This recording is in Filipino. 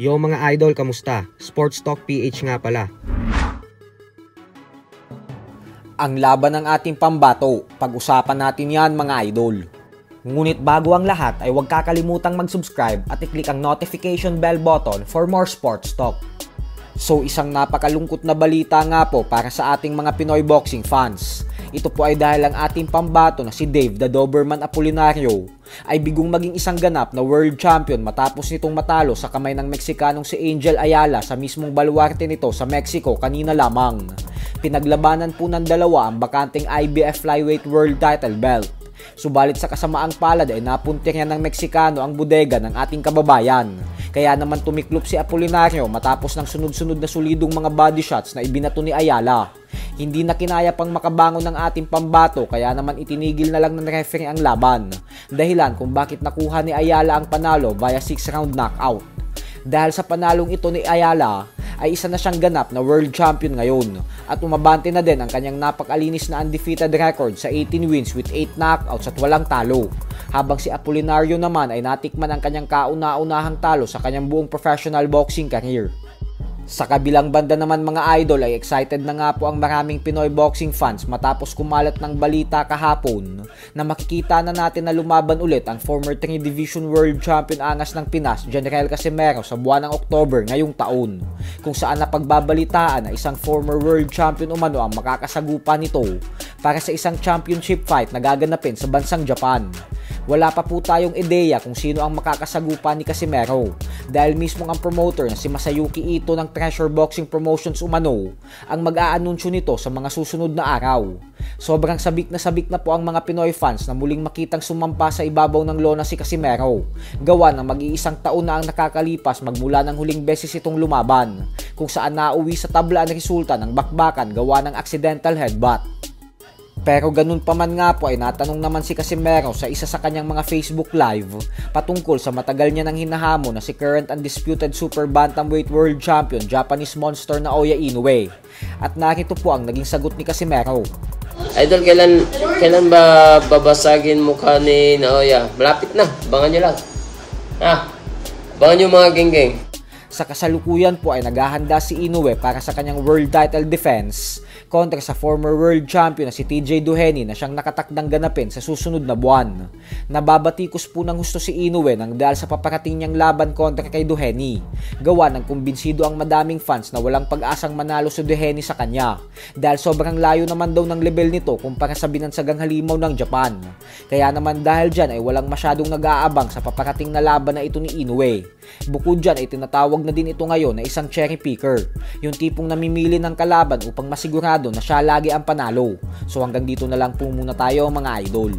Yo mga idol, kamusta? Sports Talk PH nga pala. Ang laban ng ating pambato, pag-usapan natin yan mga idol. Ngunit bago ang lahat ay huwag kakalimutang mag-subscribe at i-click ang notification bell button for more sports talk. So isang napakalungkot na balita nga po para sa ating mga Pinoy boxing fans. Ito po ay dahil ang ating pambato na si Dave the Doberman Apolinario ay bigong maging isang ganap na world champion matapos nitong matalo sa kamay ng Meksikanong si Angel Ayala sa mismong baluarte nito sa Mexico kanina lamang. Pinaglabanan po ng dalawa ang bakanteng IBF Flyweight World Title Belt. Subalit sa kasamaang palad ay napuntir niya ng Meksikano ang bodega ng ating kababayan. Kaya naman tumiklop si Apolinario matapos ng sunod-sunod na solidong mga body shots na ibinato ni Ayala. Hindi na kinaya pang makabangon ng ating pambato kaya naman itinigil na lang ng referee ang laban. Dahilan kung bakit nakuha ni Ayala ang panalo via 6-round knockout. Dahil sa panalong ito ni Ayala ay isa na siyang ganap na world champion ngayon at umabante na din ang kanyang napakalinis na undefeated record sa 18 wins with 8 knockouts at walang talo. Habang si Apolinario naman ay natikman ang kanyang kauna-unahang talo sa kanyang buong professional boxing career. Sa kabilang banda naman mga idol ay excited na nga po ang maraming Pinoy boxing fans matapos kumalat ng balita kahapon na makikita na natin na lumaban ulit ang former 3 Division World Champion angas ng Pinas, General Casimero sa buwan ng October ngayong taon. Kung saan napagbabalitaan na isang former world champion umano ang makakasagupa nito para sa isang championship fight na gaganapin sa bansang Japan. Wala pa po tayong ideya kung sino ang makakasagupa ni Casimero dahil mismo ang promoter na si Masayuki Ito ng Treasure Boxing Promotions umano ang mag-aanunsyo nito sa mga susunod na araw. Sobrang sabik na po ang mga Pinoy fans na muling makitang sumampa sa ibabaw ng lona si Casimero. Gawa ng mag-iisang taon na ang nakakalipas magmula ng huling beses itong lumaban kung saan nauwi sa tabla ang resulta ng bakbakan gawa ng accidental headbutt. Pero ganun pa man nga po ay natanong naman si Casimero sa isa sa kanyang mga Facebook live patungkol sa matagal niya nang hinahamon na si current undisputed super bantamweight world champion Japanese monster na Naoya Inoue. At narito po ang naging sagot ni Casimero. Idol, kailan ba babasagin mukha ni Naoya? Malapit na, abangan nyo lang. Abangan nyo mga geng-geng. Sa kasalukuyan po ay naghahanda si Inoue para sa kanyang world title defense kontra sa former world champion na si TJ Duheny na siyang nakatakdang ganapin sa susunod na buwan. Nababatikos po ng gusto si Inoue nang dahil sa paparating niyang laban kontra kay Duheny. Gawa ng kumbinsido ang madaming fans na walang pag-asang manalo si Duheny sa kanya dahil sobrang layo naman daw ng level nito kumpara sa binansagang halimaw ng Japan. Kaya naman dahil dyan ay walang masyadong nag-aabang sa paparating na laban na ito ni Inoue. Bukod dyan ay tinatawag na din ito ngayon na isang cherry picker, yung tipong namimili ng kalaban upang masigurado na siya lagi ang panalo. So hanggang dito na lang po muna tayo mga idol.